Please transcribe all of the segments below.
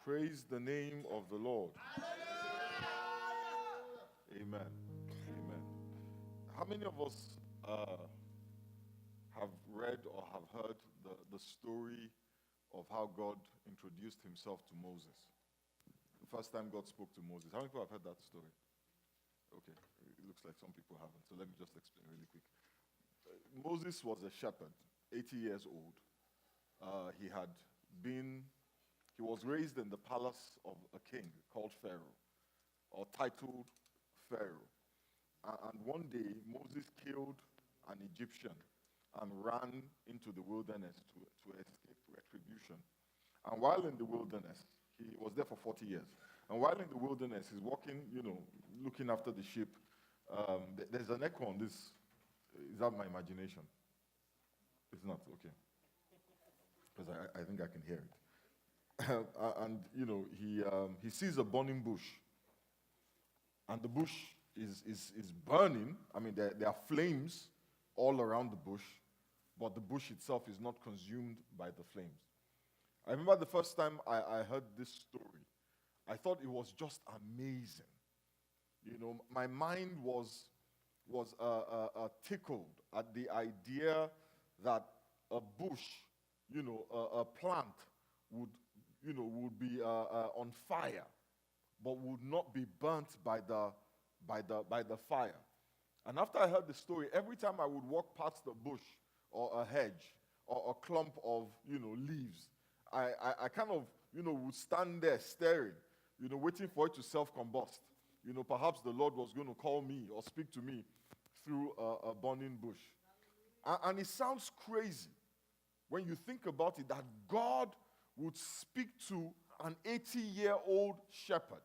Praise the name of the Lord. Amen. Amen. How many of us have read or have heard the story of how God introduced himself to Moses? The first time God spoke to Moses. How many people have heard that story? Okay, it looks like some people haven't, so let me just explain really quick. Moses was a shepherd, 80 years old. He was raised in the palace of a king called Pharaoh, or titled Pharaoh. And one day, Moses killed an Egyptian and ran into the wilderness to escape retribution. And while in the wilderness, he was there for 40 years. And while in the wilderness, he's walking, looking after the sheep. There's an echo on this. Is that my imagination? It's not, okay. Because I think I can hear it. And he sees a burning bush. And the bush is burning. I mean, there are flames all around the bush, but the bush itself is not consumed by the flames. I remember the first time I heard this story, I thought it was just amazing. My mind was tickled at the idea that a bush, a plant would be on fire, but would not be burnt by the fire. And after I heard the story, every time I would walk past a bush or a hedge or a clump of leaves, I kind of would stand there staring, waiting for it to self-combust. Perhaps the Lord was going to call me or speak to me through a burning bush. And it sounds crazy when you think about it, that God would speak to an 80-year-old shepherd.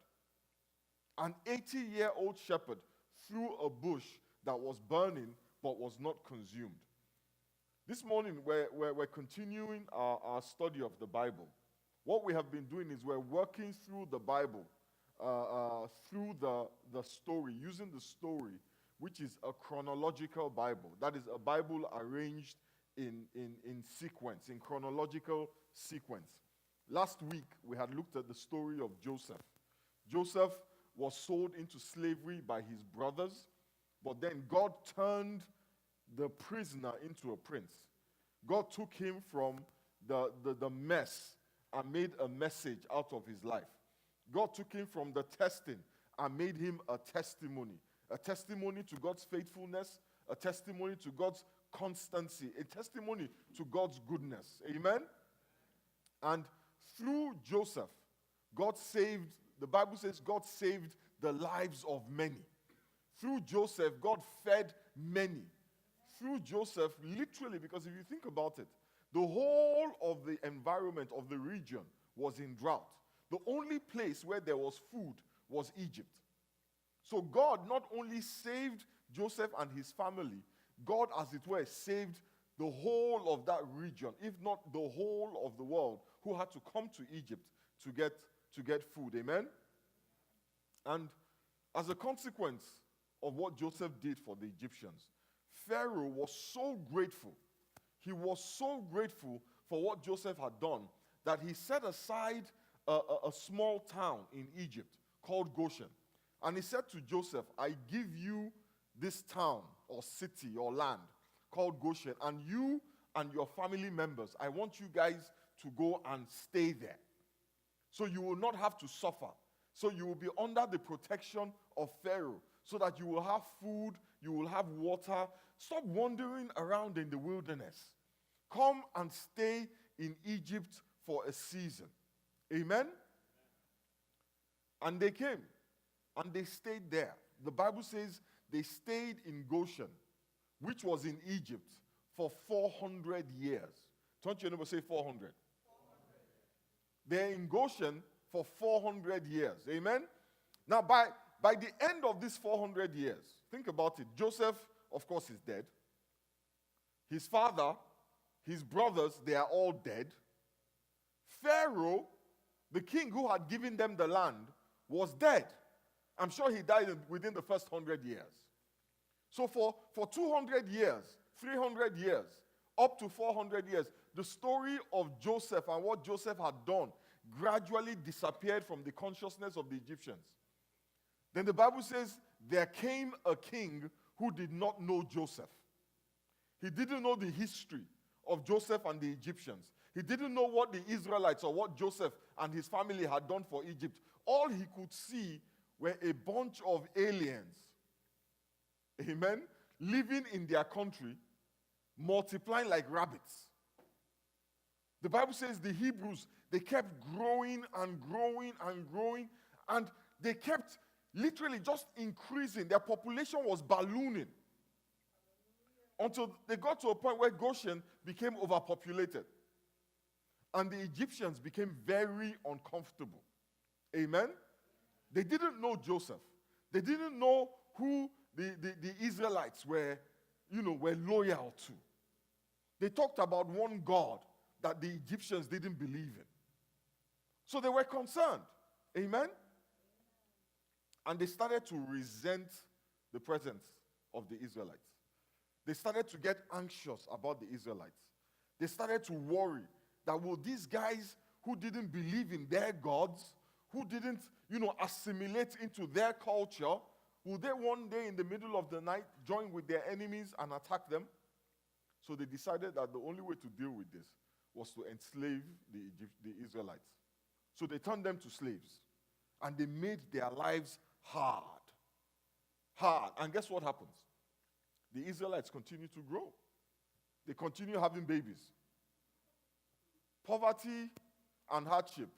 An 80-year-old shepherd through a bush that was burning but was not consumed. This morning, we're continuing our study of the Bible. What we have been doing is we're working through the Bible, through the story, using the story, which is a chronological Bible. That is a Bible arranged in sequence, in chronological sequence. Last week, we had looked at the story of Joseph. Joseph was sold into slavery by his brothers, but then God turned the prisoner into a prince. God took him from the mess and made a message out of his life. God took him from the testing and made him a testimony to God's faithfulness, a testimony to God's constancy, a testimony to God's goodness. Amen? And through Joseph, the Bible says God saved the lives of many. Through Joseph, God fed many. Through Joseph, literally, because if you think about it, the whole of the environment of the region was in drought. The only place where there was food was Egypt. So God not only saved Joseph and his family, God, as it were, saved the whole of that region, if not the whole of the world, who had to come to Egypt to get food. Amen? And as a consequence of what Joseph did for the Egyptians, Pharaoh was so grateful. He was so grateful for what Joseph had done that he set aside a small town in Egypt called Goshen. And he said to Joseph, I give you this town or city or land called Goshen, and you and your family members, I want you guys to go and stay there. So you will not have to suffer. So you will be under the protection of Pharaoh, so that you will have food, you will have water. Stop wandering around in the wilderness. Come and stay in Egypt for a season. Amen? And they came, and they stayed there. The Bible says they stayed in Goshen, which was in Egypt, for 400 years. Don't you ever say 400? They're in Goshen for 400 years. Amen? Now, by the end of these 400 years, think about it. Joseph, of course, is dead. His father, his brothers, they are all dead. Pharaoh, the king who had given them the land, was dead. I'm sure he died within the first 100 years. So for 200 years, 300 years, up to 400 years, the story of Joseph and what Joseph had done gradually disappeared from the consciousness of the Egyptians. Then the Bible says, there came a king who did not know Joseph. He didn't know the history of Joseph and the Egyptians. He didn't know what the Israelites or what Joseph and his family had done for Egypt. All he could see were a bunch of aliens, amen, living in their country, multiplying like rabbits. The Bible says the Hebrews, they kept growing and growing and growing, and they kept literally just increasing. Their population was ballooning until they got to a point where Goshen became overpopulated. And the Egyptians became very uncomfortable. Amen? They didn't know Joseph. They didn't know who the Israelites were loyal to. They talked about one God that the Egyptians didn't believe in. So they were concerned. Amen? And they started to resent the presence of the Israelites. They started to get anxious about the Israelites. They started to worry that will these guys who didn't believe in their gods, who didn't, assimilate into their culture, will they one day in the middle of the night join with their enemies and attack them? So they decided that the only way to deal with this was to enslave the Israelites. So they turned them to slaves. And they made their lives hard. Hard. And guess what happens? The Israelites continue to grow. They continue having babies. Poverty and hardship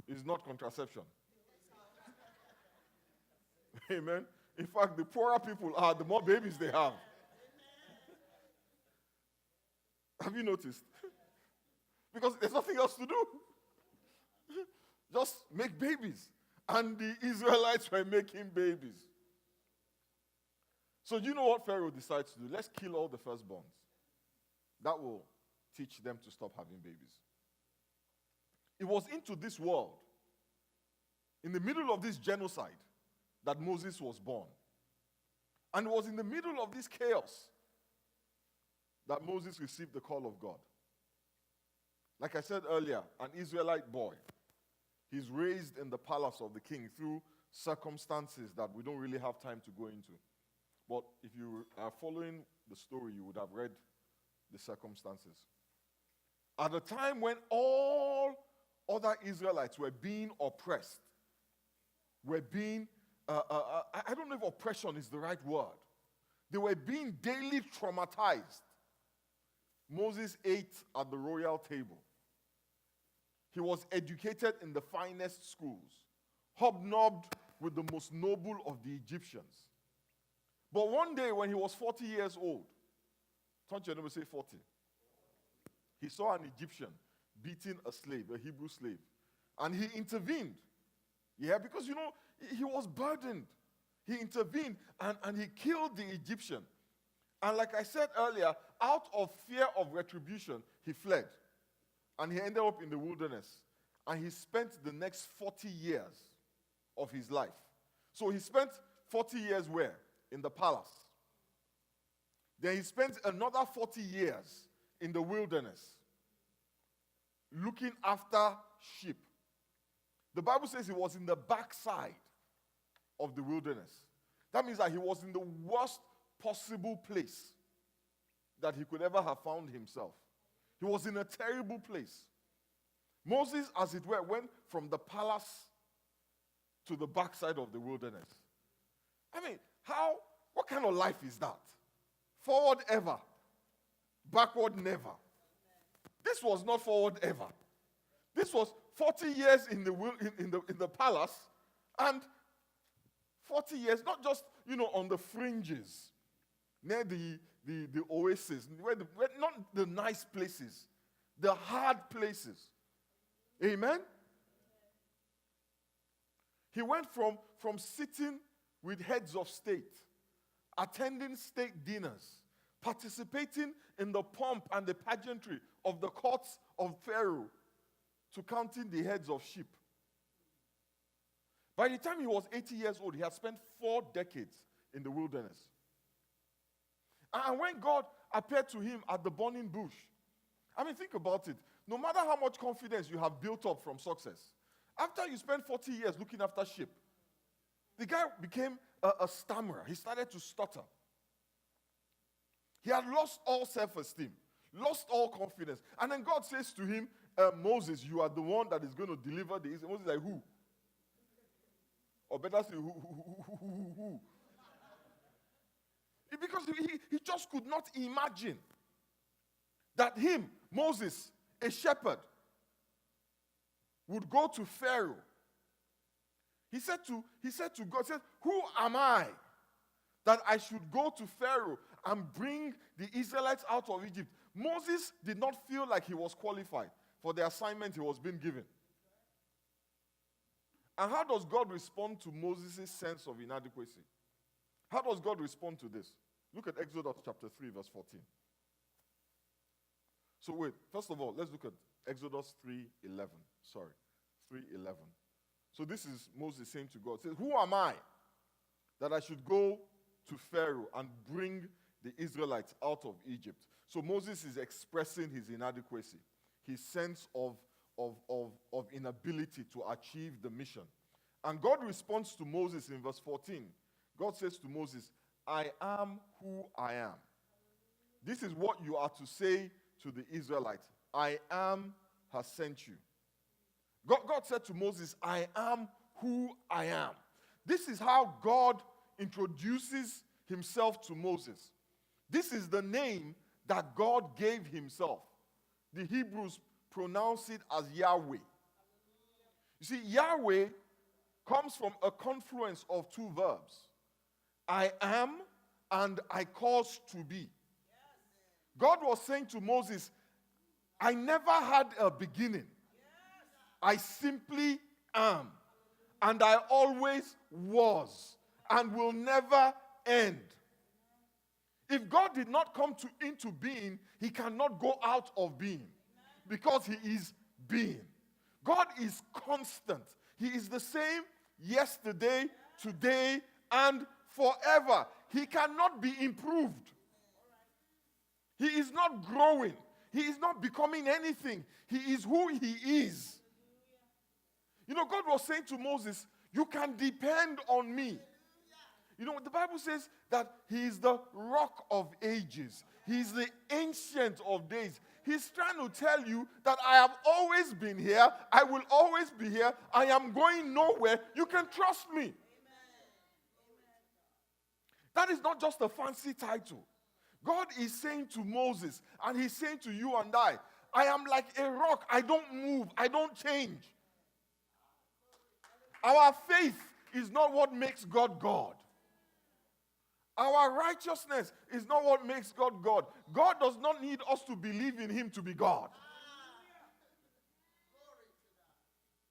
is not contraception. Amen. In fact, the poorer people are, the more babies they have. Have you noticed? Because there's nothing else to do. Just make babies. And the Israelites were making babies. So you know what Pharaoh decides to do? Let's kill all the firstborns. That will teach them to stop having babies. It was into this world, in the middle of this genocide, that Moses was born. And it was in the middle of this chaos that Moses received the call of God. Like I said earlier, an Israelite boy. He's raised in the palace of the king through circumstances that we don't really have time to go into. But if you are following the story, you would have read the circumstances. At a time when all other Israelites were being oppressed, were being, I don't know if oppression is the right word. They were being daily traumatized. Moses ate at the royal table. He was educated in the finest schools, hobnobbed with the most noble of the Egyptians. But one day when he was 40 years old, turn to your neighbor and say 40. He saw an Egyptian beating a slave, a Hebrew slave. And he intervened. Yeah, because, he was burdened. He intervened and he killed the Egyptian. And like I said earlier, out of fear of retribution, he fled. And he ended up in the wilderness. And he spent the next 40 years of his life. So he spent 40 years where? In the palace. Then he spent another 40 years in the wilderness, looking after sheep. The Bible says he was in the backside of the wilderness. That means that he was in the worst possible place that he could ever have found himself. He was in a terrible place. Moses, as it were, went from the palace to the backside of the wilderness. I mean, what kind of life is that? Forward ever, backward never. This was not forward ever. This was 40 years in the palace, and 40 years, not just, on the fringes, near the oasis, where not the nice places, the hard places. Amen? He went from sitting with heads of state, attending state dinners, participating in the pomp and the pageantry of the courts of Pharaoh, to counting the heads of sheep. By the time he was 80 years old, he had spent 4 decades in the wilderness. And when God appeared to him at the burning bush, I mean, think about it. No matter how much confidence you have built up from success, after you spend 40 years looking after sheep, the guy became a stammerer. He started to stutter. He had lost all self-esteem, lost all confidence. And then God says to him, Moses, you are the one that is going to deliver the Israel. Moses is like, who? Or better say, who? Because he just could not imagine that him, Moses, a shepherd, would go to Pharaoh. He said to God, who am I that I should go to Pharaoh and bring the Israelites out of Egypt? Moses did not feel like he was qualified for the assignment he was being given. And how does God respond to Moses' sense of inadequacy? How does God respond to this? Look at Exodus chapter 3, verse 14. So wait, first of all, let's look at Exodus 3:11. Sorry, 3:11. So this is Moses saying to God, says, who am I that I should go to Pharaoh and bring the Israelites out of Egypt? So Moses is expressing his inadequacy, his sense of inability to achieve the mission. And God responds to Moses in verse 14. God says to Moses, I am who I am. This is what you are to say to the Israelites. I am has sent you. God said to Moses, I am who I am. This is how God introduces himself to Moses. This is the name that God gave himself. The Hebrews pronounce it as Yahweh. You see, Yahweh comes from a confluence of two verbs. I am and I cause to be. God was saying to Moses, I never had a beginning. I simply am. And I always was and will never end. If God did not come into being, he cannot go out of being because he is being. God is constant. He is the same yesterday, today, and forever. He cannot be improved. He is not growing. He is not becoming anything. He is who he is. You know, God was saying to Moses, you can depend on me. You know, the Bible says that he is the rock of ages. He is the ancient of days. He's trying to tell you that I have always been here. I will always be here. I am going nowhere. You can trust me. That is not just a fancy title. God is saying to Moses, and he's saying to you and I am like a rock. I don't move. I don't change. Our faith is not what makes God God. Our righteousness is not what makes God God. God does not need us to believe in him to be God.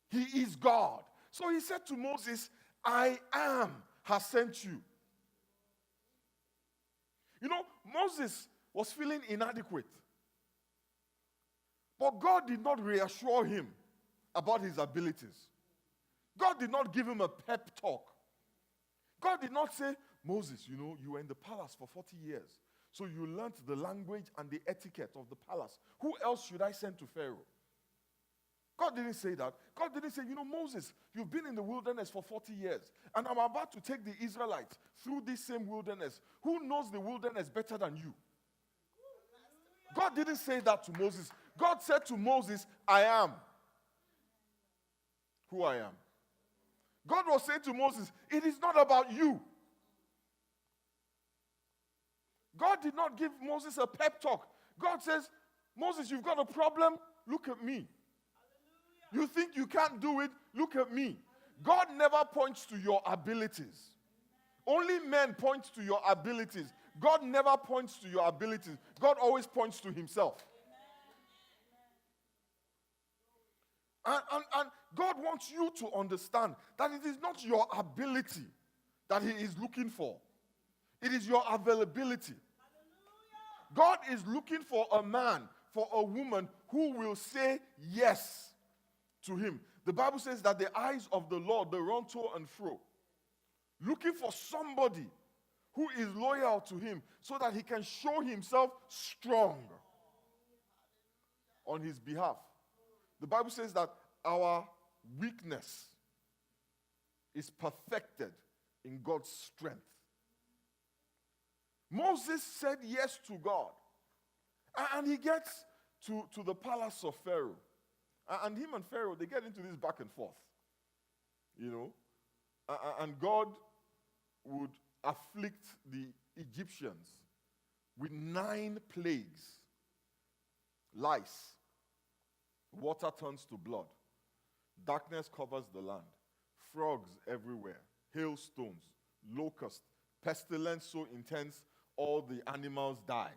He is God. So he said to Moses, I am has sent you. You know, Moses was feeling inadequate. But God did not reassure him about his abilities. God did not give him a pep talk. God did not say, Moses, you know, you were in the palace for 40 years. So you learned the language and the etiquette of the palace. Who else should I send to Pharaoh? God didn't say that. God didn't say, you know, Moses, you've been in the wilderness for 40 years. And I'm about to take the Israelites through this same wilderness. Who knows the wilderness better than you? God didn't say that to Moses. God said to Moses, I am who I am. God was saying to Moses, it is not about you. God did not give Moses a pep talk. God says, Moses, you've got a problem? Look at me. You think you can't do it? Look at me. God never points to your abilities. Only men point to your abilities. God never points to your abilities. God always points to himself. And God wants you to understand that it is not your ability that he is looking for. It is your availability. God is looking for a man, for a woman who will say yes to him. The Bible says that the eyes of the Lord, they run to and fro, looking for somebody who is loyal to him so that he can show himself strong. on his behalf. The Bible says that our weakness is perfected in God's strength. Moses said yes to God. And he gets to the palace of Pharaoh. And him and Pharaoh, they get into this back and forth. You know. And God would afflict the Egyptians with 9 plagues. Lice. Water turns to blood. Darkness covers the land. Frogs everywhere. Hailstones. Locusts. Pestilence so intense, all the animals die.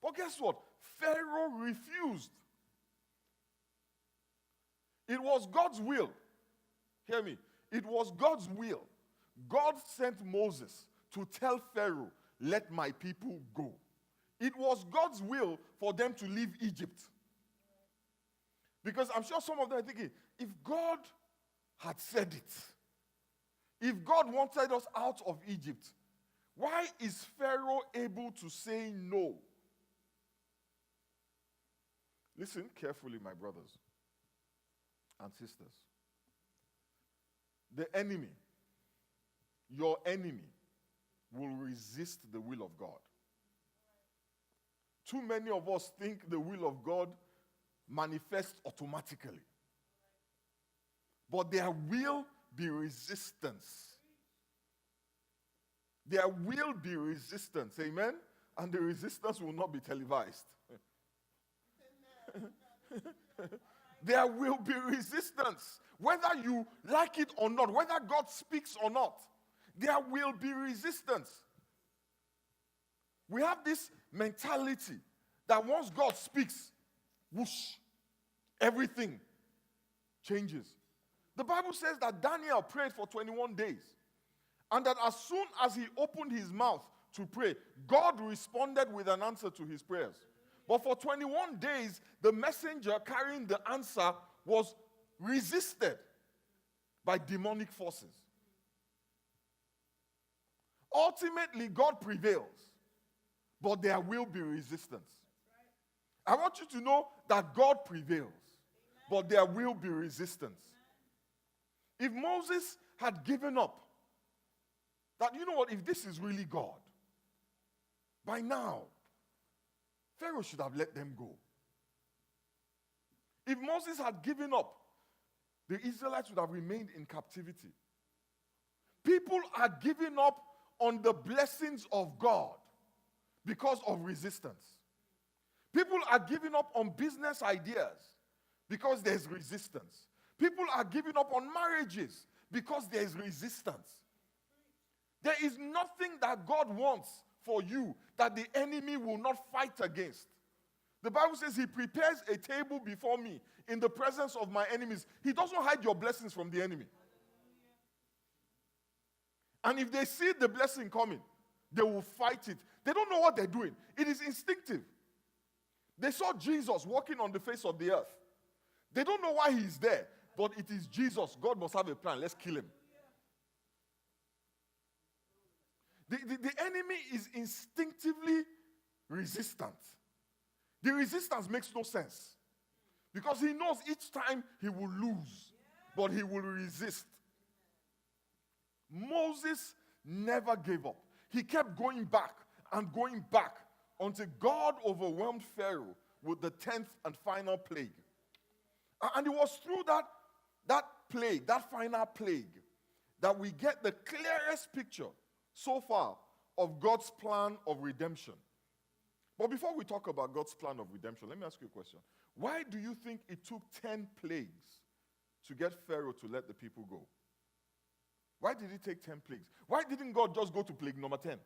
But guess what? Pharaoh refused. It was God's will. Hear me. It was God's will. God sent Moses to tell Pharaoh, let my people go. It was God's will for them to leave Egypt. Because I'm sure some of them are thinking, if God had said it, if God wanted us out of Egypt, why is Pharaoh able to say no? Listen carefully, my brothers and sisters. The enemy, your enemy, will resist the will of God. Too many of us think the will of God manifests automatically. But there will be resistance. There will be resistance, amen? And the resistance will not be televised. There will be resistance. Whether you like it or not, whether God speaks or not, there will be resistance. We have this mentality that once God speaks, whoosh, everything changes. The Bible says that Daniel prayed for 21 days. And that as soon as he opened his mouth to pray, God responded with an answer to his prayers. But for 21 days, the messenger carrying the answer was resisted by demonic forces. Ultimately, God prevails, but there will be resistance. I want you to know that God prevails, but there will be resistance. If Moses had given up, that, you know what, if this is really God, by now, Pharaoh should have let them go. If Moses had given up, the Israelites would have remained in captivity. People are giving up on the blessings of God because of resistance. People are giving up on business ideas because there's resistance. People are giving up on marriages because there's resistance. There is nothing that God wants for you that the enemy will not fight against. The Bible says he prepares a table before me in the presence of my enemies. He doesn't hide your blessings from the enemy. And if they see the blessing coming, they will fight it. They don't know what they're doing. It is instinctive. They saw Jesus walking on the face of the earth. They don't know why he's there, but it is Jesus. God must have a plan. Let's kill him. The enemy is instinctively resistant. The resistance makes no sense. Because he knows each time he will lose, but he will resist. Moses never gave up. He kept going back and going back until God overwhelmed Pharaoh with the 10th and final plague. And it was through that plague, that final plague, that we get the clearest picture so far of God's plan of redemption. But before we talk about God's plan of redemption, let me ask you a question. Why do you think it took 10 plagues to get Pharaoh to let the people go? Why did it take 10 plagues? Why didn't God just go to plague number 10?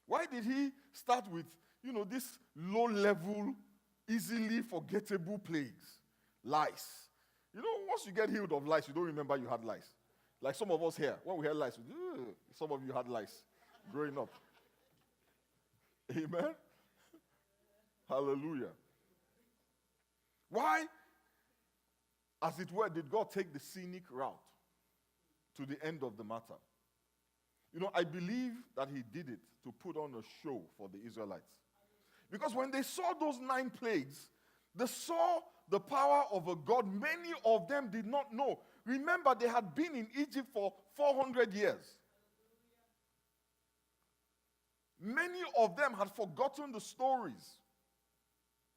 Why did he start with, this low-level, easily forgettable plagues? Lice. Once you get healed of lice, you don't remember you had lice. Like some of us here, when we had lice, some of you had lice growing up. Amen? Hallelujah. Why, as it were, did God take the scenic route to the end of the matter? I believe that he did it to put on a show for the Israelites. Because when they saw those 9 plagues, they saw the power of a God many of them did not know. Remember, they had been in Egypt for 400 years. Many of them had forgotten the stories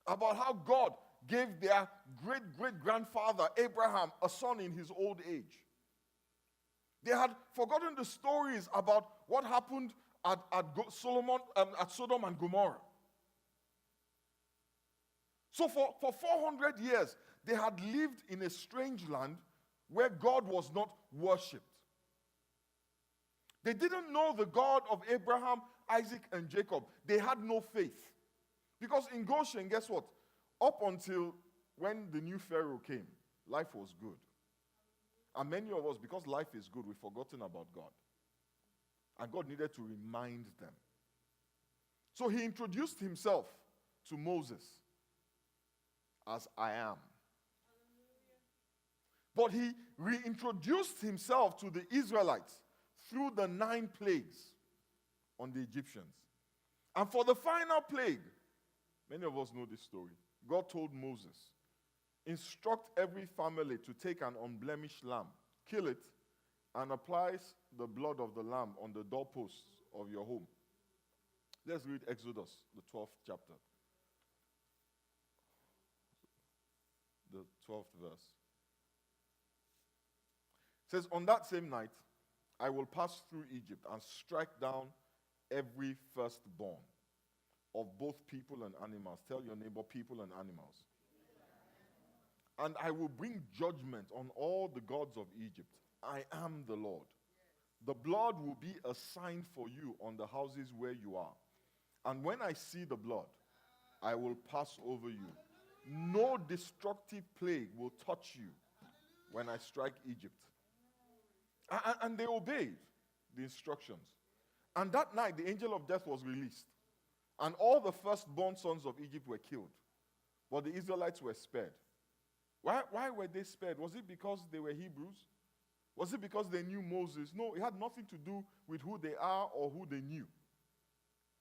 about how God gave their great-great-grandfather Abraham a son in his old age. They had forgotten the stories about what happened at Sodom and Gomorrah. So for 400 years, they had lived in a strange land where God was not worshipped. They didn't know the God of Abraham, Isaac, and Jacob. They had no faith. Because in Goshen, guess what? Up until when the new Pharaoh came, life was good. And many of us, because life is good, we've forgotten about God. And God needed to remind them. So he introduced himself to Moses as I am. But he reintroduced himself to the Israelites through the 9 plagues on the Egyptians. And for the final plague, many of us know this story. God told Moses, instruct every family to take an unblemished lamb, kill it, and apply the blood of the lamb on the doorposts of your home. Let's read Exodus, the 12th chapter. The 12th verse. It says, on that same night, I will pass through Egypt and strike down every firstborn of both people and animals. Tell your neighbor, people and animals. And I will bring judgment on all the gods of Egypt. I am the Lord. The blood will be a sign for you on the houses where you are. And when I see the blood, I will pass over you. No destructive plague will touch you when I strike Egypt. And they obeyed the instructions. And that night, the angel of death was released. And all the firstborn sons of Egypt were killed. But the Israelites were spared. Why were they spared? Was it because they were Hebrews? Was it because they knew Moses? No, it had nothing to do with who they are or who they knew.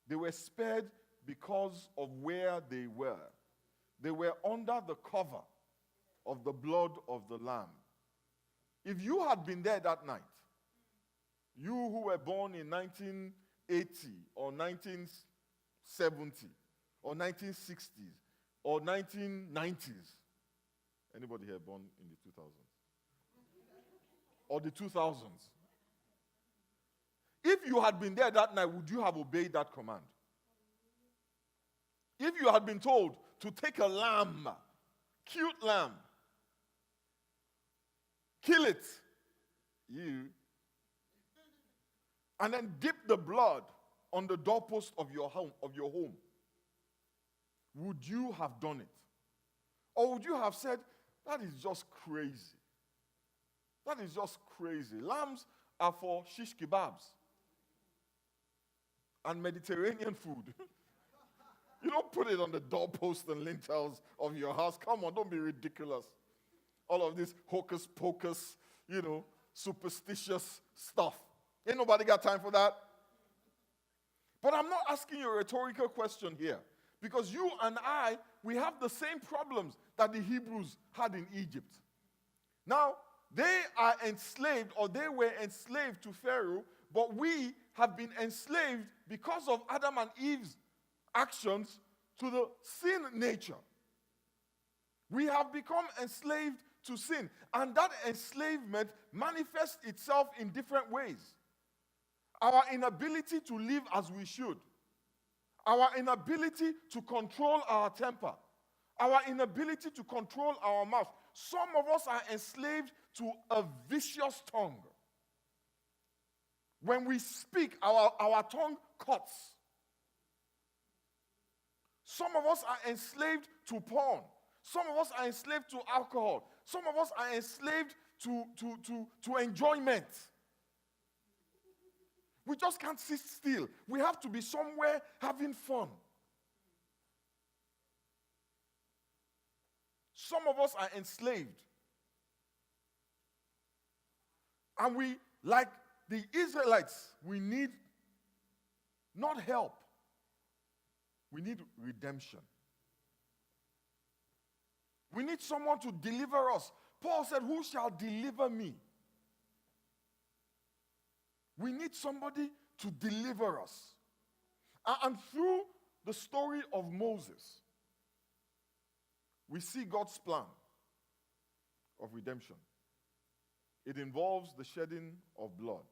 They were spared because of where they were. They were under the cover of the blood of the Lamb. If you had been there that night, you who were born in 1980 or 1970 or 1960s or 1990s, anybody here born in the 2000s? Or the 2000s? If you had been there that night, would you have obeyed that command? If you had been told to take a lamb, cute lamb, kill it, and then dip the blood on the doorpost of your home, would you have done it? Or would you have said, that is just crazy? That is just crazy. Lambs are for shish kebabs and Mediterranean food. You don't put it on the doorpost and lintels of your house. Come on, don't be ridiculous. All of this hocus pocus, superstitious stuff. Ain't nobody got time for that. But I'm not asking you a rhetorical question here. Because you and I, we have the same problems that the Hebrews had in Egypt. Now, they are enslaved, or they were enslaved to Pharaoh, but we have been enslaved because of Adam and Eve's actions to the sin nature. We have become enslaved to sin, and that enslavement manifests itself in different ways. Our inability to live as we should, our inability to control our temper, our inability to control our mouth. Some of us are enslaved to a vicious tongue. When we speak, our tongue cuts. Some of us are enslaved to porn. Some of us are enslaved to alcohol. Some of us are enslaved to enjoyment. We just can't sit still. We have to be somewhere having fun. Some of us are enslaved. And we, like the Israelites, we need not help. We need redemption. We need someone to deliver us. Paul said, who shall deliver me? We need somebody to deliver us. And through the story of Moses, we see God's plan of redemption. It involves the shedding of blood.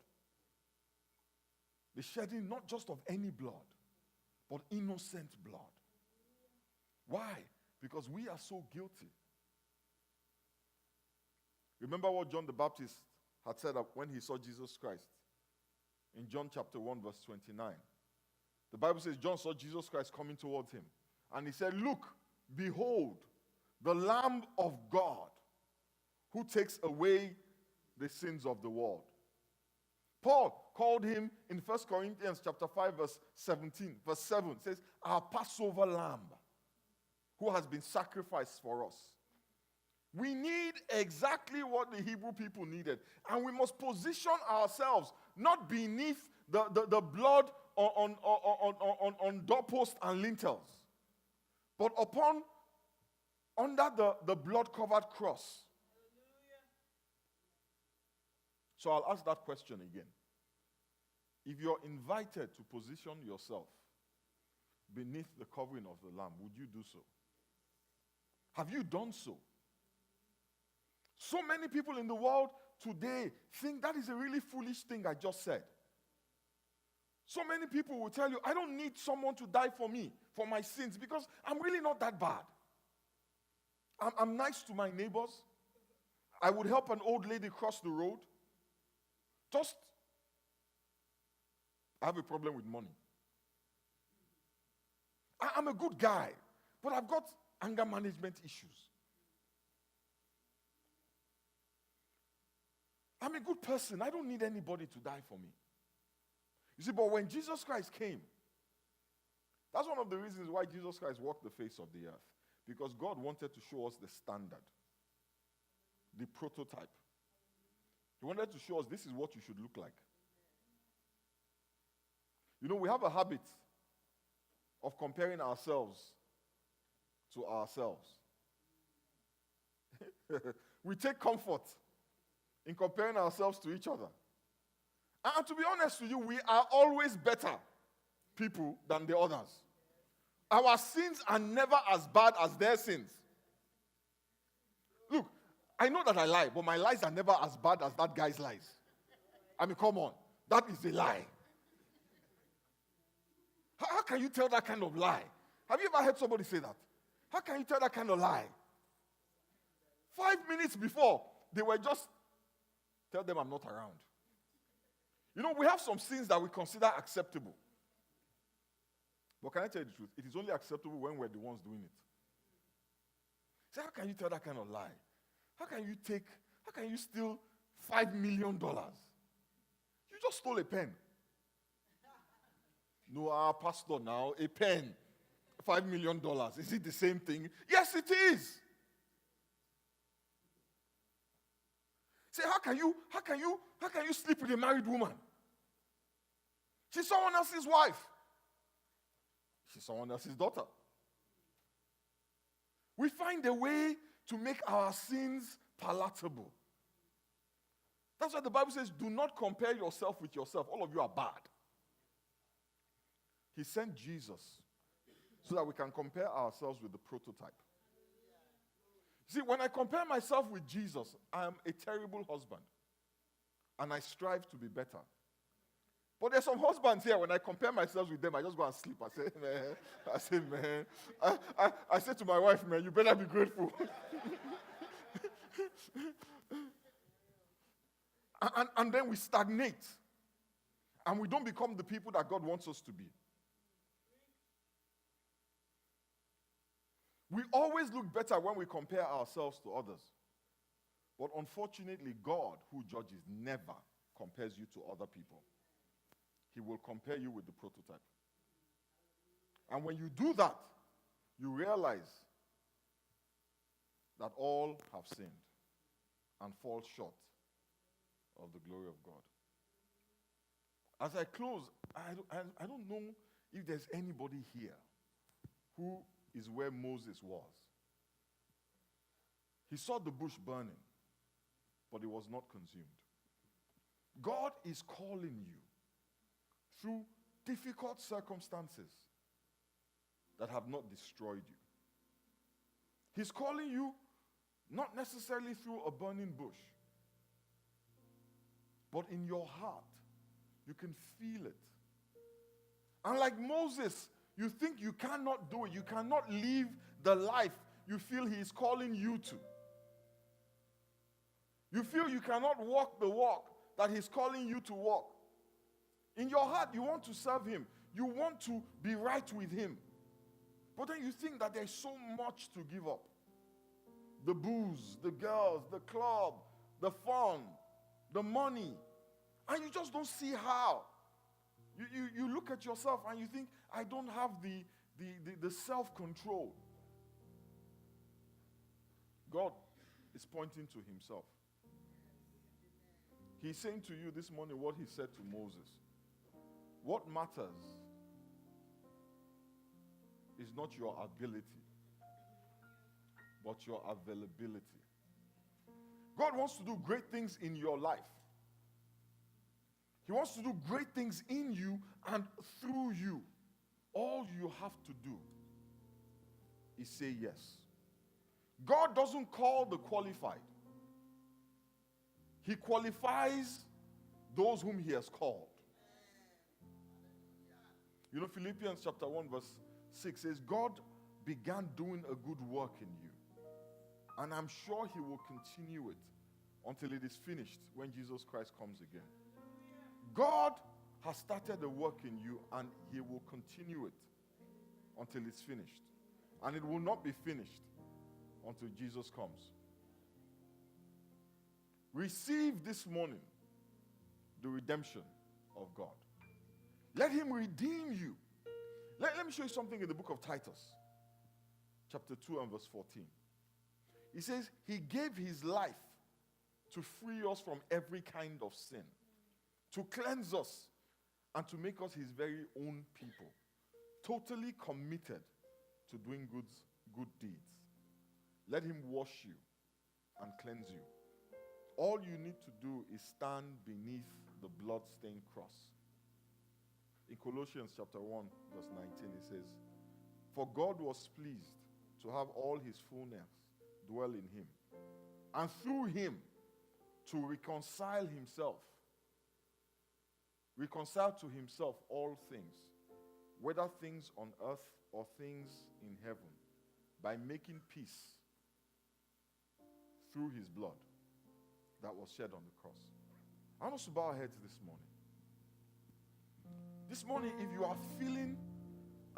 The shedding not just of any blood, but innocent blood. Why? Because we are so guilty. Remember what John the Baptist had said when he saw Jesus Christ? In John chapter 1 verse 29. The Bible says John saw Jesus Christ coming towards him. And he said, look, behold, the Lamb of God who takes away the sins of the world. Paul called him in 1 Corinthians chapter 5 verse 17, verse 7, says, our Passover lamb who has been sacrificed for us. We need exactly what the Hebrew people needed. And we must position ourselves not beneath the blood on doorposts and lintels, but under the blood-covered cross. So I'll ask that question again. If you're invited to position yourself beneath the covering of the Lamb, would you do so? Have you done so? So many people in the world today think that is a really foolish thing I just said. So many people will tell you, I don't need someone to die for me, for my sins, because I'm really not that bad. I'm nice to my neighbors. I would help an old lady cross the road. I have a problem with money. I'm a good guy, but I've got anger management issues. I'm a good person. I don't need anybody to die for me. You see, but when Jesus Christ came, that's one of the reasons why Jesus Christ walked the face of the earth. Because God wanted to show us the standard, the prototype. He wanted to show us this is what you should look like. You know, we have a habit of comparing ourselves to ourselves. We take comfort in comparing ourselves to each other. And to be honest with you, we are always better people than the others. Our sins are never as bad as their sins. Look, I know that I lie, but my lies are never as bad as that guy's lies. I mean, come on. That is a lie. How can you tell that kind of lie? Have you ever heard somebody say that? How can you tell that kind of lie? 5 minutes before, they were just, tell them I'm not around. You know, we have some sins that we consider acceptable. But can I tell you the truth? It is only acceptable when we're the ones doing it. So how can you tell that kind of lie? How can you steal $5 million? You just stole a pen. No, our pastor now, a pen, $5 million. Is it the same thing? Yes, it is. Say, how can you sleep with a married woman? She's someone else's wife. She's someone else's daughter. We find a way to make our sins palatable. That's why the Bible says, do not compare yourself with yourself. All of you are bad. He sent Jesus so that we can compare ourselves with the prototype. See, when I compare myself with Jesus, I am a terrible husband. And I strive to be better. But there's some husbands here, when I compare myself with them, I just go and sleep. I say, man. I say to my wife, man, you better be grateful. and then we stagnate. And we don't become the people that God wants us to be. We always look better when we compare ourselves to others. But unfortunately, God, who judges, never compares you to other people. He will compare you with the prototype. And when you do that, you realize that all have sinned and fall short of the glory of God. As I close, I don't know if there's anybody here who is where Moses was. He saw the bush burning, but it was not consumed. God is calling you through difficult circumstances that have not destroyed you. He's calling you not necessarily through a burning bush, but in your heart, you can feel it. And like Moses, you think you cannot do it. You cannot live the life you feel he is calling you to. You feel you cannot walk the walk that he's calling you to walk. In your heart, you want to serve him. You want to be right with him. But then you think that there's so much to give up. The booze, the girls, the club, the fun, the money. And you just don't see how. You look at yourself and you think, I don't have the self-control. God is pointing to himself. He's saying to you this morning what he said to Moses. What matters is not your ability, but your availability. God wants to do great things in your life. He wants to do great things in you and through you. All you have to do is say yes. God doesn't call the qualified. He qualifies those whom he has called. You know, Philippians chapter 1 verse 6 says, God began doing a good work in you. And I'm sure he will continue it until it is finished when Jesus Christ comes again. God has started a work in you and he will continue it until it's finished. And it will not be finished until Jesus comes. Receive this morning the redemption of God. Let him redeem you. Let me show you something in the book of Titus, chapter 2 and verse 14. He says, he gave his life to free us from every kind of sin, to cleanse us, and to make us his very own people, totally committed to doing good deeds. Let him wash you and cleanse you. All you need to do is stand beneath the blood-stained cross. In Colossians chapter 1, verse 19, it says, for God was pleased to have all his fullness dwell in him, and through him to reconcile to himself all things, whether things on earth or things in heaven, by making peace through his blood that was shed on the cross. I want us to bow our heads this morning. This morning, if you are feeling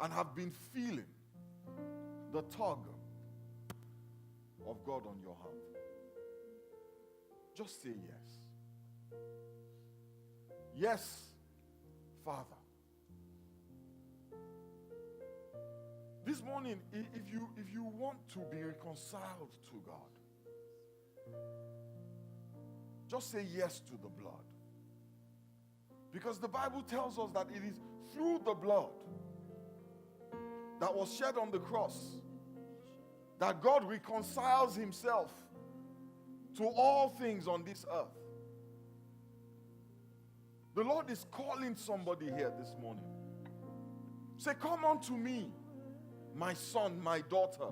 and have been feeling the tug of God on your heart, just say yes. Yes, Father. This morning, if you want to be reconciled to God, just say yes to the blood. Because the Bible tells us that it is through the blood that was shed on the cross that God reconciles himself to all things on this earth. The Lord is calling somebody here this morning. Say, come unto me, my son, my daughter,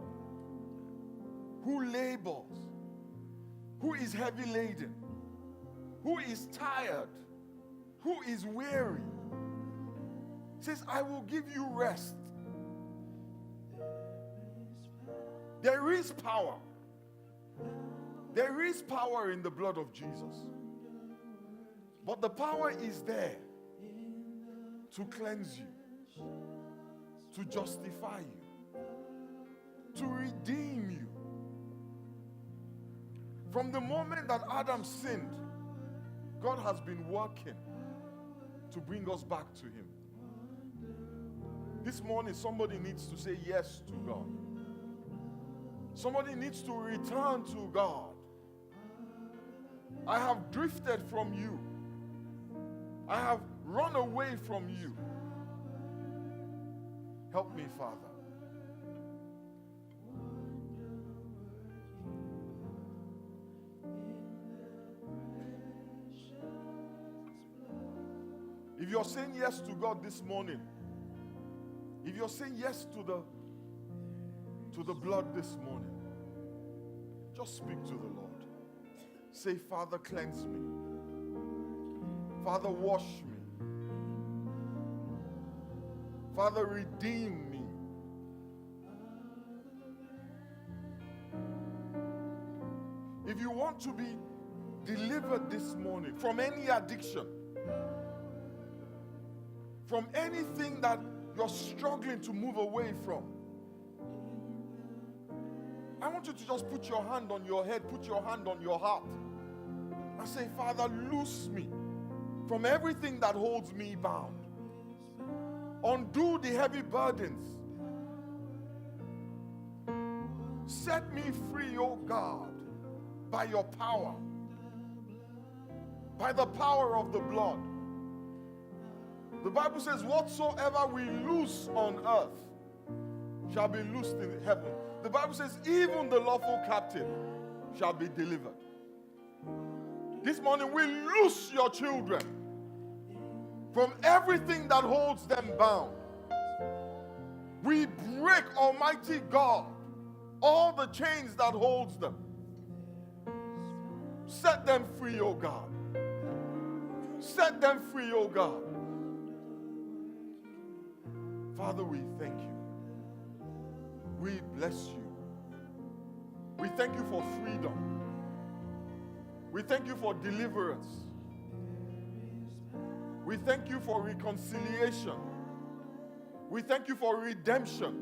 who labors, who is heavy laden, who is tired, who is weary. Says, I will give you rest. There is power. There is power in the blood of Jesus. But the power is there to cleanse you, to justify you, to redeem you. From the moment that Adam sinned, God has been working to bring us back to him. This morning, somebody needs to say yes to God. Somebody needs to return to God. I have drifted from you. I have run away from you. Help me, Father. If you're saying yes to God this morning, if you're saying yes to the blood this morning, just speak to the Lord. Say, Father, cleanse me. Father, wash me. Father, redeem me. If you want to be delivered this morning from any addiction, from anything that you're struggling to move away from, I want you to just put your hand on your head, put your hand on your heart, and say, Father, loose me from everything that holds me bound. Undo the heavy burdens. Set me free, oh God, by your power, by the power of the blood. The Bible says, whatsoever we loose on earth shall be loosed in heaven. The Bible says, even the lawful captive shall be delivered. This morning, we loose your children from everything that holds them bound. We break, Almighty God, all the chains that holds them. Set them free, oh God. Set them free, oh God. Father, we thank you. We bless you. We thank you for freedom. We thank you for deliverance. We thank you for reconciliation. We thank you for redemption.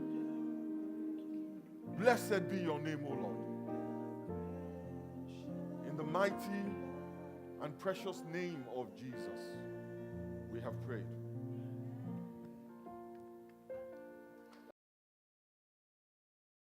Blessed be your name, O Lord. In the mighty and precious name of Jesus, we have prayed.